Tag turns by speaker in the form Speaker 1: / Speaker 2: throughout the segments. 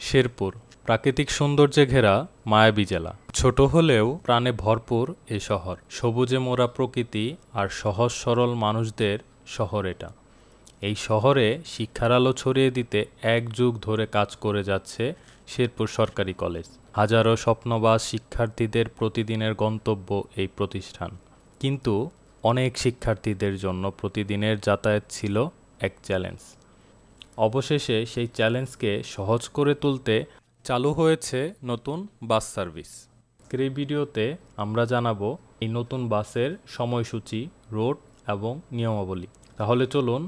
Speaker 1: শেরপুর প্রাকৃতিক সৌন্দর্যে ঘেরা মায়াবী জেলা। ছোট হলেও প্রাণে ভরপুর এ শহর। সবুজে মোড়া প্রকৃতি আর সহজ সরল মানুষদের শহর এটা। এই শহরে শিক্ষার আলো ছড়িয়ে দিতে এক যুগ ধরে কাজ করে যাচ্ছে শেরপুর সরকারি কলেজ। হাজারো স্বপ্নবাজ শিক্ষার্থীদের প্রতিদিনের গন্তব্য এই প্রতিষ্ঠান। কিন্তু অনেক শিক্ষার্থীদের জন্য প্রতিদিনের যাতায়াত ছিল এক চ্যালেঞ্জ। অবশেষে সেই চ্যালেঞ্জকে সহজ করে তুলতে চালু হয়েছে নতুন বাস সার্ভিস। এই ভিডিওতে আমরা জানাবো এই নতুন বাসের সময়সূচি, রুট এবং নিয়মাবলী। তাহলে চলুন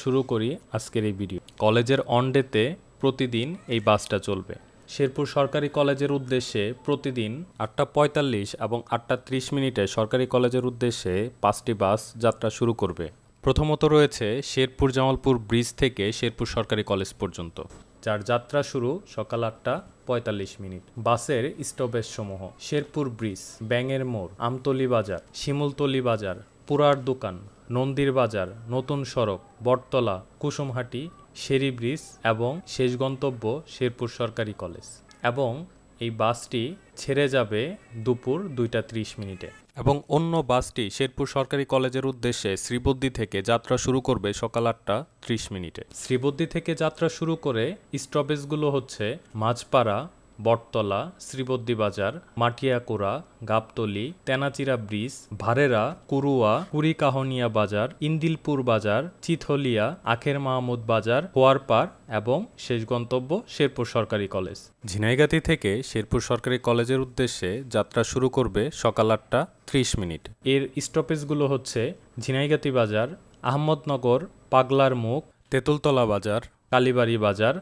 Speaker 1: শুরু করি আজকের এই ভিডিও। কলেজের অন ডেতে প্রতিদিন এই বাসটা চলবে। শেরপুর সরকারি কলেজের উদ্দেশ্যে প্রতিদিন 8:45 এবং 8:30 সরকারি কলেজের উদ্দেশ্যে 5টি বাস যাত্রা শুরু করবে। প্রথমত রয়েছে শেরপুর জামালপুর ব্রিজ থেকে শেরপুর সরকারি কলেজ পর্যন্ত, যার যাত্রা শুরু সকাল 8:45। বাসের স্টপেজ সমূহ: শেরপুর ব্রিজ, ব্যাঙের মোড়, আমতলী বাজার, শিমুলতলী বাজার, পুরার দোকান, নন্দীর বাজার, নতুন সড়ক, বটতলা, কুসুমহাটি, শেরি ব্রিজ এবং শেষ গন্তব্য শেরপুর সরকারি কলেজ। এবং এই বাসটি ছেড়ে যাবে দুপুর 2:30 এবং অন্য বাসটি শেরপুর সরকারি কলেজের উদ্দেশ্যে শ্রীবদ্দি থেকে যাত্রা শুরু করবে সকাল 8:30। শ্রীবদ্দি থেকে যাত্রা শুরু করে স্টপেজগুলো হচ্ছে মাঝপাড়া, বটতলা, শ্রীবদ্দি বাজার, মাটিয়াকুড়া, গাবতলী, তেনাচিরা ব্রিজ, ভারেরা, কুরুয়া, কুড়িকাহনিয়া বাজার, ইন্দিলপুর বাজার, চিথলিয়া, আখের মাহমুদ বাজার, হোয়ারপাড় এবং শেষ গন্তব্য শেরপুর সরকারি কলেজ। ঝিনাইগাতি থেকে শেরপুর সরকারি কলেজের উদ্দেশ্যে যাত্রা শুরু করবে সকাল 8:30। এর স্টপেজগুলো হচ্ছে ঝিনাইগাতি বাজার, আহমদনগর, পাগলার মুখ, তেঁতুলতলা বাজার, কালীবাড়ি বাজার,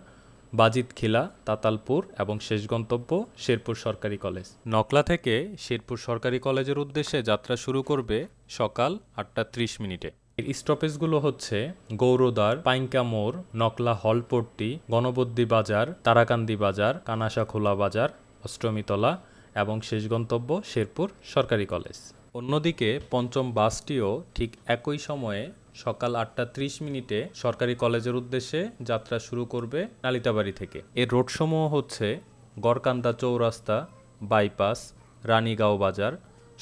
Speaker 1: বাজিতখিলা, তাতালপুর এবং শেষ গন্তব্য শেরপুর সরকারি কলেজ। নকলা থেকে শেরপুর সরকারি কলেজের উদ্দেশ্যে যাত্রা শুরু করবে সকাল 8:30। এর স্টপেজগুলো হচ্ছে গৌরদ্বার, পাইঙ্কা মোড়, নকলা হলপট্টি, গণবদ্দি বাজার, তারাকান্দি বাজার, কানাশাখোলা বাজার, অষ্টমীতলা এবং শেষ গন্তব্য শেরপুর সরকারি কলেজ। অন্যদিকে পঞ্চম বাসটিও ঠিক একই সময়ে সকাল 8:30 সরকারি কলেজের উদ্দেশ্যে যাত্রা শুরু করবে নালিতাবাড়ি থেকে। এর রোডসমূহ হচ্ছে গড়কান্দা চৌরাস্তা, বাইপাস, রানীগাঁও বাজার,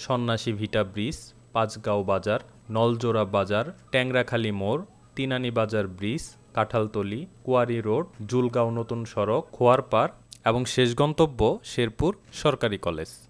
Speaker 1: সন্ন্যাসী ভিটা ব্রিজ, পাঁচগাঁও বাজার, নলজোড়া বাজার, ট্যাংরাখালী মোড়, তিনানি বাজার ব্রিজ, কাঁঠালতলী, কুয়ারি রোড, জুলগাঁও নতুন সড়ক, খোয়ারপাড় এবং শেষ গন্তব্য শেরপুর সরকারি কলেজ।